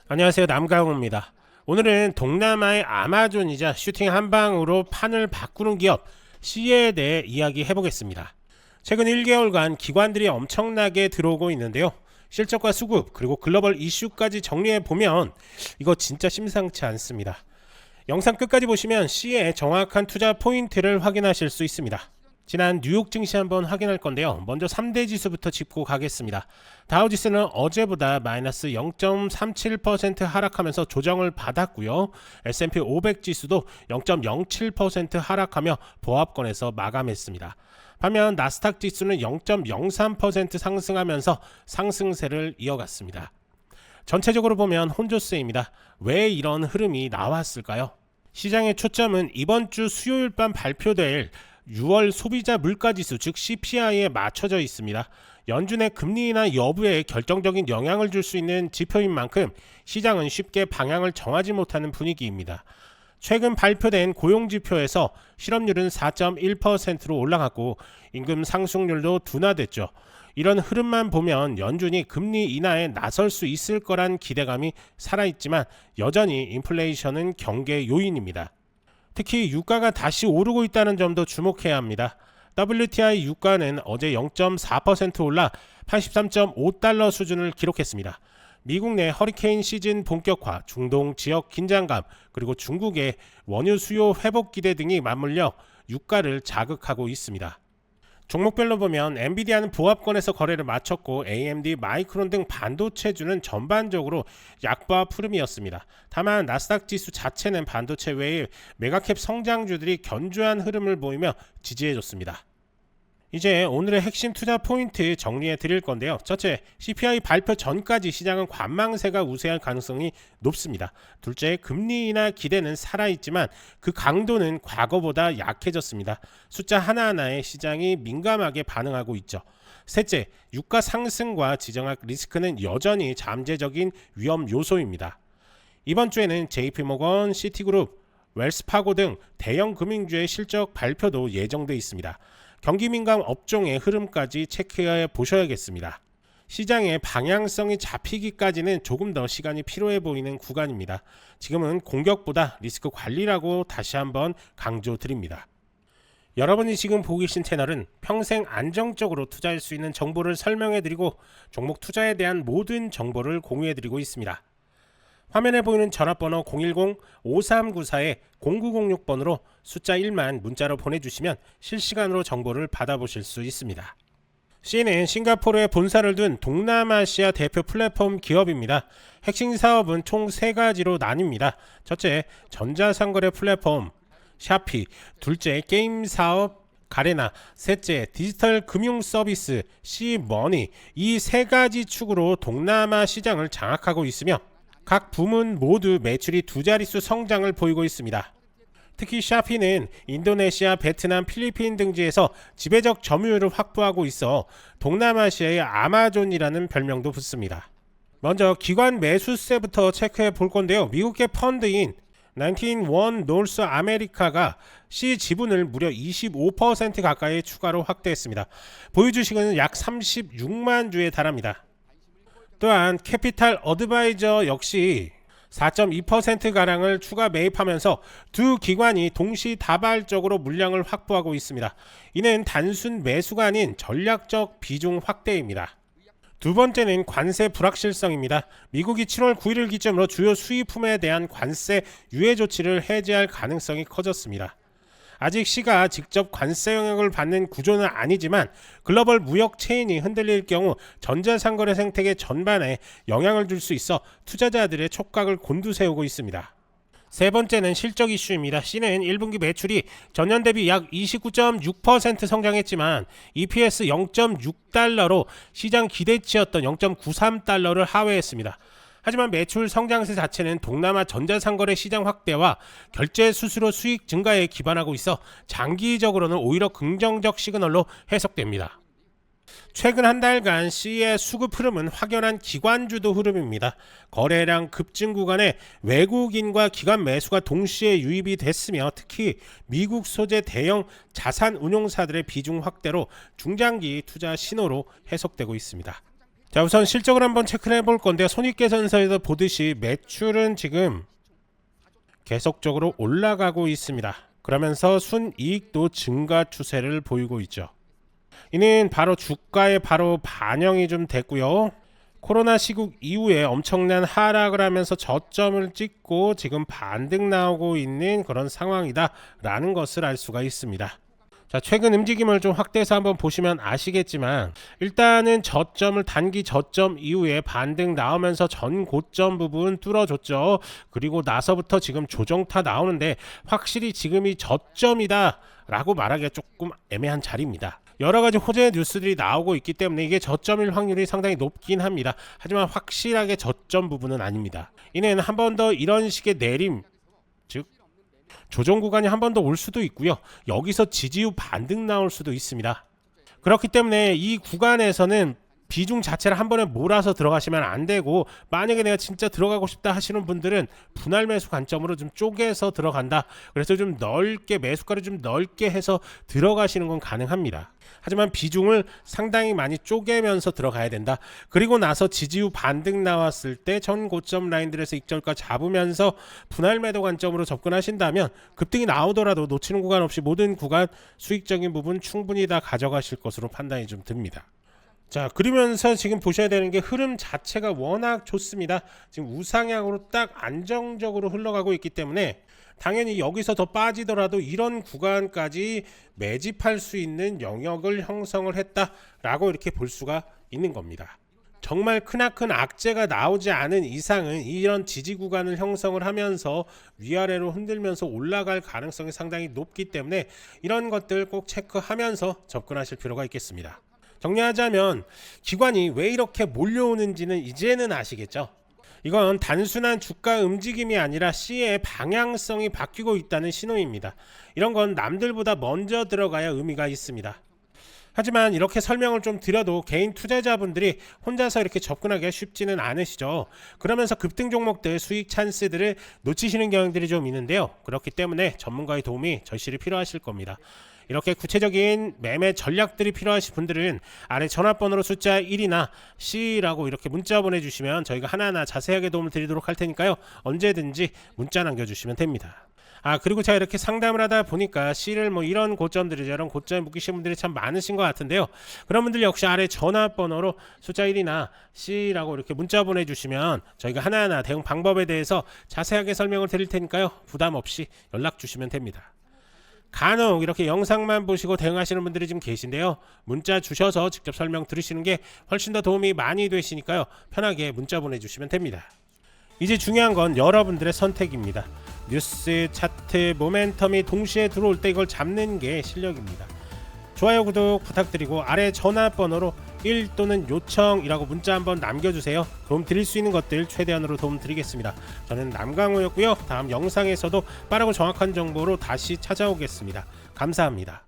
안녕하세요. 남강호입니다. 오늘은 동남아의 아마존이자 슈팅 한 방으로 판을 바꾸는 기업 C에 대해 이야기해 보겠습니다. 최근 1개월간 기관들이 엄청나게 들어오고 있는데요. 실적과 수급 그리고 글로벌 이슈까지 정리해 보면 이거 진짜 심상치 않습니다. 영상 끝까지 보시면 C의 정확한 투자 포인트를 확인하실 수 있습니다. 지난 뉴욕 증시 한번 확인할 건데요. 먼저 3대 지수부터 짚고 가겠습니다. 다우지수는 어제보다 마이너스 0.37% 하락하면서 조정을 받았고요. S&P 500 지수도 0.07% 하락하며 보합권에서 마감했습니다. 반면 나스닥 지수는 0.03% 상승하면서 상승세를 이어갔습니다. 전체적으로 보면 혼조세입니다. 왜 이런 흐름이 나왔을까요? 시장의 초점은 이번 주 수요일 밤 발표될 6월 소비자 물가지수 즉 CPI에 맞춰져 있습니다. 연준의 금리 인하 여부에 결정적인 영향을 줄 수 있는 지표인 만큼 시장은 쉽게 방향을 정하지 못하는 분위기입니다. 최근 발표된 고용지표에서 실업률은 4.1%로 올라갔고 임금 상승률도 둔화됐죠. 이런 흐름만 보면 연준이 금리 인하에 나설 수 있을 거란 기대감이 살아있지만 여전히 인플레이션은 경계 요인입니다. 특히 유가가 다시 오르고 있다는 점도 주목해야 합니다. WTI 유가는 어제 0.4% 올라 83.5달러 수준을 기록했습니다. 미국 내 허리케인 시즌 본격화, 중동 지역 긴장감, 그리고 중국의 원유 수요 회복 기대 등이 맞물려 유가를 자극하고 있습니다. 종목별로 보면 엔비디아는 보합권에서 거래를 마쳤고 AMD, 마이크론 등 반도체주는 전반적으로 약보합 흐름이었습니다. 다만 나스닥 지수 자체는 반도체 외에 메가캡 성장주들이 견조한 흐름을 보이며 지지해줬습니다. 이제 오늘의 핵심 투자 포인트 정리해 드릴 건데요. 첫째, CPI 발표 전까지 시장은 관망세가 우세할 가능성이 높습니다. 둘째, 금리 인하 기대는 살아있지만 그 강도는 과거보다 약해졌습니다. 숫자 하나하나에 시장이 민감하게 반응하고 있죠. 셋째, 유가 상승과 지정학 리스크는 여전히 잠재적인 위험 요소입니다. 이번 주에는 JP모건, 시티그룹, 웰스파고 등 대형 금융주의 실적 발표도 예정돼 있습니다. 경기 민감 업종의 흐름까지 체크해 보셔야겠습니다. 시장의 방향성이 잡히기까지는 조금 더 시간이 필요해 보이는 구간입니다. 지금은 공격보다 리스크 관리라고 다시 한번 강조드립니다. 여러분이 지금 보고 계신 채널은 평생 안정적으로 투자할 수 있는 정보를 설명해 드리고 종목 투자에 대한 모든 정보를 공유해 드리고 있습니다. 화면에 보이는 전화번호 010-5394-0906번으로 숫자 1만 문자로 보내주시면 실시간으로 정보를 받아보실 수 있습니다. C는 싱가포르에 본사를 둔 동남아시아 대표 플랫폼 기업입니다. 핵심 사업은 총 3가지로 나뉩니다. 첫째, 전자상거래 플랫폼 샤피, 둘째, 게임 사업 가레나, 셋째, 디지털 금융 서비스 C머니, 이 3가지 축으로 동남아 시장을 장악하고 있으며 각 부문 모두 매출이 2자릿수 성장을 보이고 있습니다. 특히 샤피는 인도네시아, 베트남, 필리핀 등지에서 지배적 점유율을 확보하고 있어 동남아시아의 아마존이라는 별명도 붙습니다. 먼저 기관 매수세부터 체크해 볼 건데요. 미국계 펀드인 19원 노스 아메리카가 C 지분을 무려 25% 가까이 추가로 확대했습니다. 보유 주식은 약 36만 주에 달합니다. 또한 캐피탈 어드바이저 역시 4.2%가량을 추가 매입하면서 두 기관이 동시다발적으로 물량을 확보하고 있습니다. 이는 단순 매수가 아닌 전략적 비중 확대입니다. 두 번째는 관세 불확실성입니다. 미국이 7월 9일을 기점으로 주요 수입품에 대한 관세 유예 조치를 해제할 가능성이 커졌습니다. 아직 C가 직접 관세 영향을 받는 구조는 아니지만 글로벌 무역 체인이 흔들릴 경우 전자상거래 생태계 전반에 영향을 줄 수 있어 투자자들의 촉각을 곤두세우고 있습니다. 세 번째는 실적 이슈입니다. C는 1분기 매출이 전년 대비 약 29.6% 성장했지만 EPS 0.6달러로 시장 기대치였던 0.93달러를 하회했습니다. 하지만 매출 성장세 자체는 동남아 전자상거래 시장 확대와 결제 수수료 수익 증가에 기반하고 있어 장기적으로는 오히려 긍정적 시그널로 해석됩니다. 최근 한 달간 C의 수급 흐름은 확연한 기관주도 흐름입니다. 거래량 급증 구간에 외국인과 기관 매수가 동시에 유입이 됐으며 특히 미국 소재 대형 자산 운용사들의 비중 확대로 중장기 투자 신호로 해석되고 있습니다. 자, 우선 실적을 한번 체크를 해볼 건데요. 손익계산서에서 보듯이 매출은 지금 계속적으로 올라가고 있습니다. 그러면서 순이익도 증가 추세를 보이고 있죠. 이는 바로 주가에 바로 반영이 좀 됐고요. 코로나 시국 이후에 엄청난 하락을 하면서 저점을 찍고 지금 반등 나오고 있는 그런 상황이다 라는 것을 알 수가 있습니다. 자, 최근 움직임을 좀 확대해서 한번 보시면 아시겠지만, 일단은 저점을 단기 저점 이후에 반등 나오면서 전 고점 부분 뚫어줬죠. 그리고 나서부터 지금 조정타 나오는데 확실히 지금이 저점이다 라고 말하기가 조금 애매한 자리입니다. 여러가지 호재 뉴스들이 나오고 있기 때문에 이게 저점일 확률이 상당히 높긴 합니다. 하지만 확실하게 저점 부분은 아닙니다. 이는 한 번 더 이런 식의 내림, 즉 조정 구간이 한 번 더 올 수도 있고요. 여기서 지지 후 반등 나올 수도 있습니다. 그렇기 때문에 이 구간에서는 비중 자체를 한 번에 몰아서 들어가시면 안 되고, 만약에 내가 진짜 들어가고 싶다 하시는 분들은 분할 매수 관점으로 좀 쪼개서 들어간다. 그래서 좀 넓게 매수가를 좀 넓게 해서 들어가시는 건 가능합니다. 하지만 비중을 상당히 많이 쪼개면서 들어가야 된다. 그리고 나서 지지 후 반등 나왔을 때 전 고점 라인들에서 익절가 잡으면서 분할 매도 관점으로 접근하신다면 급등이 나오더라도 놓치는 구간 없이 모든 구간 수익적인 부분 충분히 다 가져가실 것으로 판단이 좀 듭니다. 자, 그러면서 지금 보셔야 되는 게 흐름 자체가 워낙 좋습니다. 지금 우상향으로 딱 안정적으로 흘러가고 있기 때문에 당연히 여기서 더 빠지더라도 이런 구간까지 매집할 수 있는 영역을 형성을 했다라고 이렇게 볼 수가 있는 겁니다. 정말 크나큰 악재가 나오지 않은 이상은 이런 지지 구간을 형성을 하면서 위아래로 흔들면서 올라갈 가능성이 상당히 높기 때문에 이런 것들 꼭 체크하면서 접근하실 필요가 있겠습니다. 정리하자면 기관이 왜 이렇게 몰려오는지는 이제는 아시겠죠? 이건 단순한 주가 움직임이 아니라 시의 방향성이 바뀌고 있다는 신호입니다. 이런 건 남들보다 먼저 들어가야 의미가 있습니다. 하지만 이렇게 설명을 좀 드려도 개인 투자자분들이 혼자서 이렇게 접근하기가 쉽지는 않으시죠. 그러면서 급등 종목들 수익 찬스들을 놓치시는 경향들이 좀 있는데요. 그렇기 때문에 전문가의 도움이 절실히 필요하실 겁니다. 이렇게 구체적인 매매 전략들이 필요하신 분들은 아래 전화번호로 숫자 1이나 C라고 이렇게 문자 보내주시면 저희가 하나하나 자세하게 도움을 드리도록 할 테니까요. 언제든지 문자 남겨주시면 됩니다. 그리고 제가 이렇게 상담을 하다 보니까 C를 이런 고점들이죠. 이런 고점에 묶이신 분들이 참 많으신 것 같은데요. 그런 분들 역시 아래 전화번호로 숫자 1이나 C라고 이렇게 문자 보내주시면 저희가 하나하나 대응 방법에 대해서 자세하게 설명을 드릴 테니까요. 부담 없이 연락 주시면 됩니다. 간혹 이렇게 영상만 보시고 대응하시는 분들이 좀 계신데요. 문자 주셔서 직접 설명 들으시는 게 훨씬 더 도움이 많이 되시니까요. 편하게 문자 보내주시면 됩니다. 이제 중요한 건 여러분들의 선택입니다. 뉴스, 차트, 모멘텀이 동시에 들어올 때 이걸 잡는 게 실력입니다. 좋아요, 구독 부탁드리고 아래 전화번호로 1 또는 요청이라고 문자 한번 남겨주세요. 도움 드릴 수 있는 것들 최대한으로 도움 드리겠습니다. 저는 남강호였고요. 다음 영상에서도 빠르고 정확한 정보로 다시 찾아오겠습니다. 감사합니다.